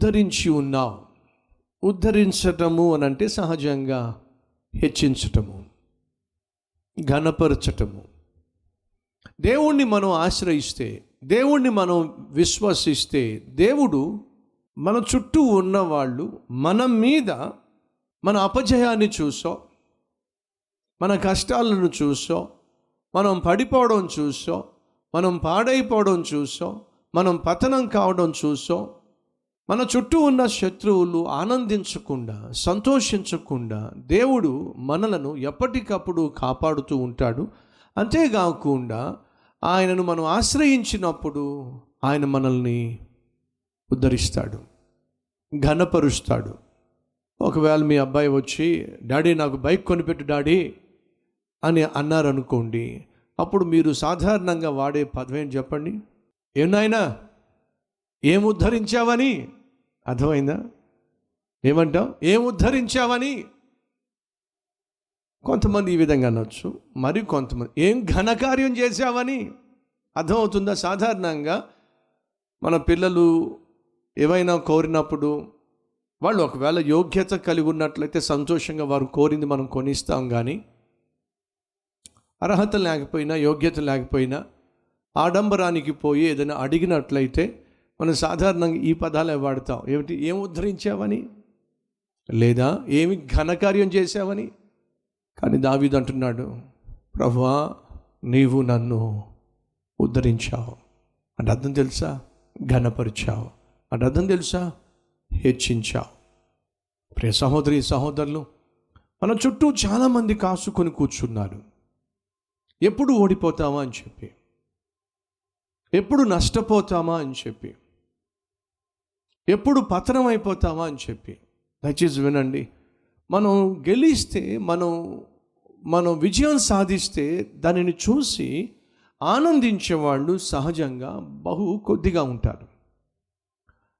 ఉద్ధరించి ఉన్నావు. ఉద్ధరించటము అని అంటే సహజంగా హెచ్చించటము, ఘనపరచటము. దేవుణ్ణి మనం ఆశ్రయిస్తే, దేవుణ్ణి మనం విశ్వసిస్తే, దేవుడు మన చుట్టూ ఉన్నవాళ్ళు మన మీద మన అపజయాన్ని చూసో, మన కష్టాలను చూసో, మనం పడిపోవడం చూసో, మనం పాడైపోవడం చూసో, మనం పతనం కావడం చూసో, మన చుట్టూ ఉన్న శత్రువులు ఆనందించకుండా, సంతోషించకుండా దేవుడు మనలను ఎప్పటికప్పుడు కాపాడుతూ ఉంటాడు. అంతేకాకుండా ఆయనను మనం ఆశ్రయించినప్పుడు ఆయన మనల్ని ఉద్ధరిస్తాడు, ఘనపరుస్తాడు. ఒకవేళ మీ అబ్బాయి వచ్చి, డాడీ నాకు బైక్ కొనిపెట్టు డాడీ అని అన్నారనుకోండి, అప్పుడు మీరు సాధారణంగా వాడే పదం ఏంటి చెప్పండి? ఏం నాయనా, ఏం ఉద్ధరించావని? అర్థమైందా? ఏమంటావు? ఏం ఉద్ధరించావని. కొంతమంది ఈ విధంగా అనొచ్చు, మరి కొంతమంది ఏం ఘనకార్యం చేశావని. అర్థమవుతుందా? సాధారణంగా మన పిల్లలు ఏవైనా కోరినప్పుడు వాళ్ళు ఒకవేళ యోగ్యత కలిగి ఉన్నట్లయితే సంతోషంగా వారు కోరింది మనం కొనిస్తాం. కానీ అర్హత లేకపోయినా, యోగ్యత లేకపోయినా, ఆడంబరానికి పోయి ఏదైనా అడిగినట్లయితే మనం సాధారణంగా ఈ పదాలే వాడతాం. ఏమిటి? ఏం ఉద్ధరించావని, లేదా ఏమి ఘనకార్యం చేశావని. కానీ దావీదు అంటున్నాడు, ప్రభువా నీవు నన్ను ఉద్ధరించావు అంటే అర్థం తెలుసా? ఘనపరిచావు అంటే అర్థం తెలుసా? హెచ్చించావు. ప్రియ సహోదరి సహోదరులు, మన చుట్టూ చాలామంది కాసుకొని కూర్చున్నారు. ఎప్పుడు ఓడిపోతామా అని చెప్పి, ఎప్పుడు నష్టపోతామా అని చెప్పి, ఎప్పుడు పతనం అయిపోతామా అని చెప్పి. దయచేసి వినండి, మనం గెలిస్తే, మనం విజయం సాధిస్తే దానిని చూసి ఆనందించేవాళ్ళు సహజంగా బహు కొద్దిగా ఉంటారు.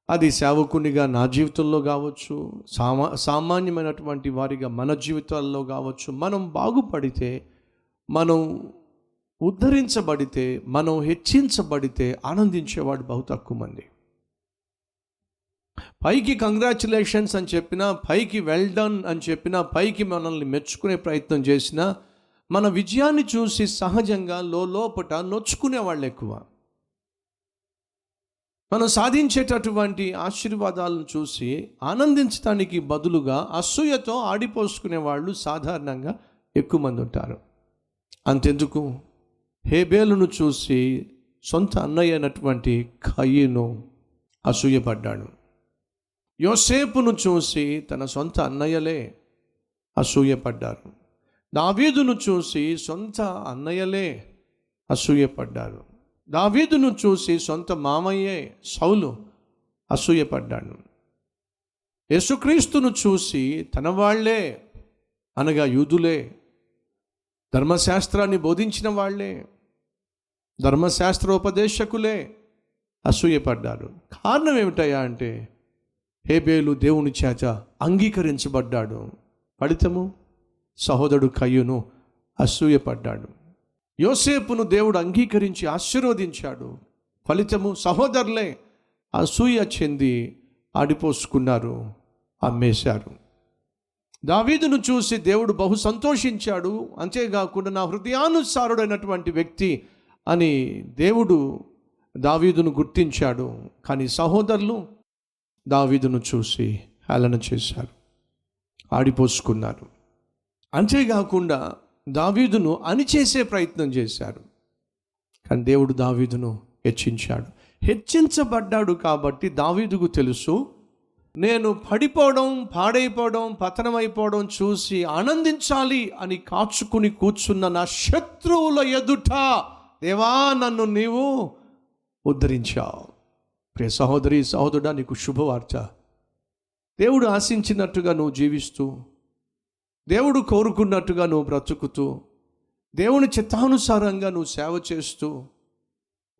అది సేవకునిగా నా జీవితంలో కావచ్చు, సామాన్యమైనటువంటి వారిగా మన జీవితాల్లో కావచ్చు. మనం బాగుపడితే, మనం ఉద్ధరించబడితే, మనం హెచ్చించబడితే ఆనందించేవాడు బహు తక్కువ మంది. పైకి కంగ్రాచులేషన్స్ అని చెప్పినా, పైకి వెల్ డన్ అని చెప్పినా, పైకి మనల్ని మెచ్చుకునే ప్రయత్నం చేసినా, మన విజయాన్ని చూసి సహజంగా లోపట నొచ్చుకునే వాళ్ళు ఎక్కువ. మనం సాధించేటటువంటి ఆశీర్వాదాలను చూసి ఆనందించడానికి బదులుగా అసూయతో ఆడిపోసుకునే వాళ్ళు సాధారణంగా ఎక్కువ మంది ఉంటారు. అంతెందుకు, హేబేలును చూసి సొంత అన్నయ్య అయినటువంటి కయీను అసూయపడ్డాడు. యోసేపును చూసి తన సొంత అన్నయ్యలే అసూయపడ్డారు. దావీదును చూసి సొంత అన్నయ్యలే అసూయపడ్డారు. దావీదును చూసి సొంత మామయ్యే సౌలు అసూయపడ్డాడు. యేసుక్రీస్తును చూసి తన వాళ్ళే, అనగా యూదులే, ధర్మశాస్త్రాన్ని బోధించిన వాళ్ళే, ధర్మశాస్త్రోపదేశకులే అసూయపడ్డారు. కారణం ఏమిటయ్యా అంటే, హేబేలు దేవుని చేత అంగీకరించబడ్డాడు. ఫలితము సహోదరుడు కయ్యూను అసూయపడ్డాడు. యోసేపును దేవుడు అంగీకరించి ఆశీర్వదించాడు. ఫలితము సహోదరులే అసూయ చెంది ఆడిపోసుకున్నారు, అమ్మేశారు. దావీదును చూసి దేవుడు బహు సంతోషించాడు. అంతేకాకుండా నా హృదయానుసారుడైనటువంటి వ్యక్తి అని దేవుడు దావీదును గుర్తించాడు. కానీ సహోదరులు దావీదును చూసి హేళన చేశారు, ఆడిపోసుకున్నారు. అంతేకాకుండా దావీదును అణిచేసే ప్రయత్నం చేశారు. కానీ దేవుడు దావీదును హెచ్చించాడు. హెచ్చించబడ్డాడు కాబట్టి దావీదుకు తెలుసు, నేను పడిపోవడం, పాడైపోవడం, పతనమైపోవడం చూసి ఆనందించాలి అని కాచుకుని కూర్చున్న నా శత్రువుల ఎదుట దేవా నన్ను నీవు ఉద్ధరించావు. ప్రియ సహోదరి సహోదరుడా, నీకు శుభవార్త. దేవుడు ఆశించినట్టుగా నువ్వు జీవిస్తూ, దేవుడు కోరుకున్నట్టుగా నువ్వు బ్రతుకుతూ, దేవుని చిత్తానుసారంగా నువ్వు సేవ చేస్తూ,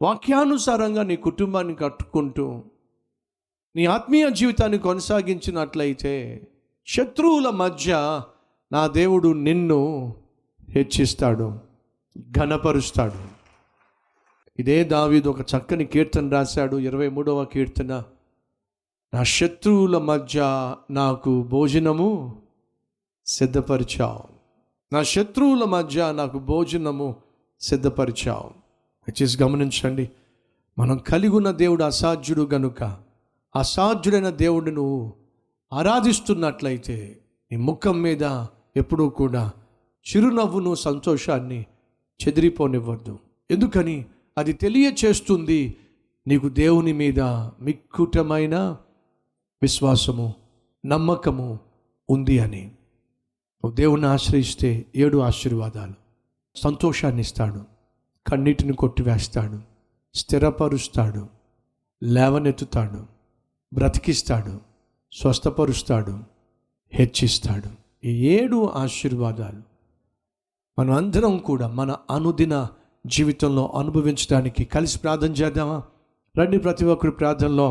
వాక్యానుసారంగా నీ కుటుంబాన్ని కట్టుకుంటూ నీ ఆత్మీయ జీవితాన్ని కొనసాగించినట్లయితే శత్రువుల మధ్య నా దేవుడు నిన్ను హెచ్చిస్తాడు, ఘనపరుస్తాడు. ఇదే దావీదు ఒక చక్కని కీర్తన రాశాడు. 23వ కీర్తన నా శత్రువుల మధ్య నాకు భోజనము సిద్ధపరిచావు. నా శత్రువుల మధ్య నాకు భోజనము సిద్ధపరిచావు. దయచేసి గమనించండి, మనం కలిగి ఉన్న దేవుడు అసాధ్యుడు గనుక అసాధ్యుడైన దేవుడిని నువ్వు ఆరాధిస్తున్నట్లయితే నీ ముఖం మీద ఎప్పుడూ కూడా చిరునవ్వును, సంతోషాన్ని చెదిరిపోనివ్వద్దు. ఎందుకని? అది తెలియచేస్తుంది నీకు దేవుని మీద మిక్కుటమైన విశ్వాసము, నమ్మకము ఉంది అని. నువ్వు దేవుని ఆశ్రయిస్తే 7 ఆశీర్వాదాలు. సంతోషాన్ని ఇస్తాడు, కన్నీటిని కొట్టివేస్తాడు, స్థిరపరుస్తాడు, లేవనెత్తుతాడు, బ్రతికిస్తాడు, స్వస్థపరుస్తాడు, హెచ్చిస్తాడు. ఈ 7 ఆశీర్వాదాలు మనం అందరం కూడా మన అనుదిన జీవితంలో అనుభవించడానికి కలిసి ప్రార్థన చేద్దామా? రండి, ప్రతి ఒక్కరి ప్రార్థనలో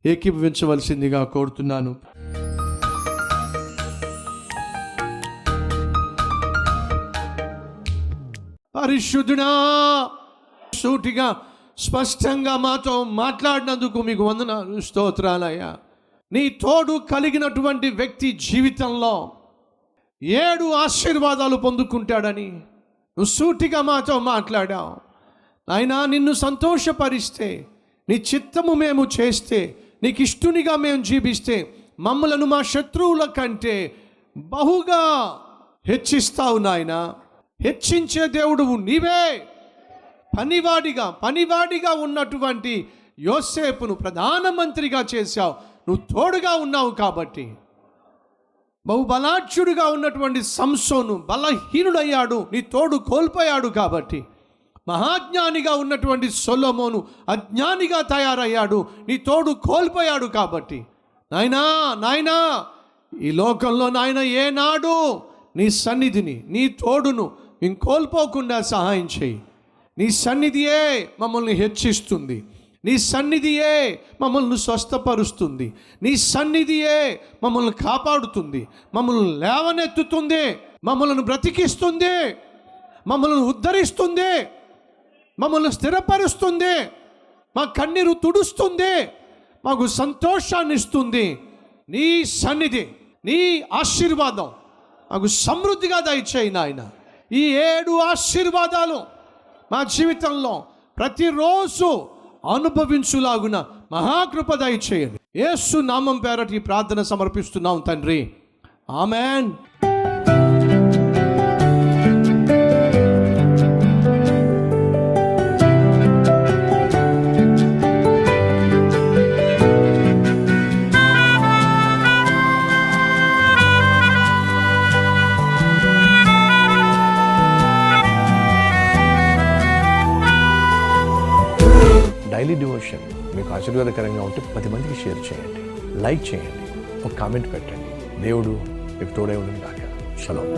ఏకీభవించవలసిందిగా కోరుతున్నాను. పరిశుద్ధుడా, సూటిగా స్పష్టంగా మాతో మాట్లాడినందుకు మీకు వందనాలు, స్తోత్రాలయ్యా. నీ తోడు కలిగినటువంటి వ్యక్తి జీవితంలో 7 ఆశీర్వాదాలు పొందుకుంటాడని నువ్వు సూటిగా మాతో మాట్లాడావు. నాయనా, నిన్ను సంతోషపరిస్తే, నీ చిత్తము మేము చేస్తే, నీకు ఇష్టునిగా మేము జీవిస్తే మమ్మలను మా శత్రువుల కంటే బహుగా హెచ్చిస్తావు నాయనా. హెచ్చించే దేవుడువు నీవే. పనివాడిగా ఉన్నటువంటి యోసేపును ప్రధానమంత్రిగా చేశావు. నువ్వు తోడుగా ఉన్నావు కాబట్టి. బహుబలాఢ్యుడిగా ఉన్నటువంటి సంసోను బలహీనుడయ్యాడు, నీ తోడు కోల్పోయాడు కాబట్టి. మహాజ్ఞానిగా ఉన్నటువంటి సొలొమోను అజ్ఞానిగా తయారయ్యాడు, నీ తోడు కోల్పోయాడు కాబట్టి. నాయనా, ఈ లోకంలో నాయన ఏనాడు నీ సన్నిధిని, నీ తోడును మేము కోల్పోకుండా సహాయం చేయి. నీ సన్నిధియే మమ్మల్ని హెచ్చిస్తుంది, నీ సన్నిధియే మమ్మల్ని స్వస్థపరుస్తుంది, నీ సన్నిధియే మమ్మల్ని కాపాడుతుంది, మమ్మల్ని లేవనెత్తుతుంది, మమ్మల్ని బ్రతికిస్తుంది, మమ్మల్ని ఉద్ధరిస్తుంది, మమ్మల్ని స్థిరపరుస్తుంది, మా కన్నీరు తుడుస్తుంది, మాకు సంతోషాన్ని ఇస్తుంది. నీ సన్నిధి, నీ ఆశీర్వాదం మాకు సమృద్ధిగా దయచేయి నాయన. ఈ 7 ఆశీర్వాదాలు మా జీవితంలో ప్రతిరోజు అనుభవించులాగున మహాకృప దయచేయండి. యేసు నామం పేరటి ఈ ప్రార్థన సమర్పిస్తున్నాం తండ్రి, ఆమెన్. డైలీ డివోషన్ మీకు ఆశీర్వాదకరంగా ఉంటే 10 మందికి షేర్ చేయండి, లైక్ చేయండి, ఒక కామెంట్ పెట్టండి. దేవుడు మీకు తోడై ఉండను గాక. షలోమ్.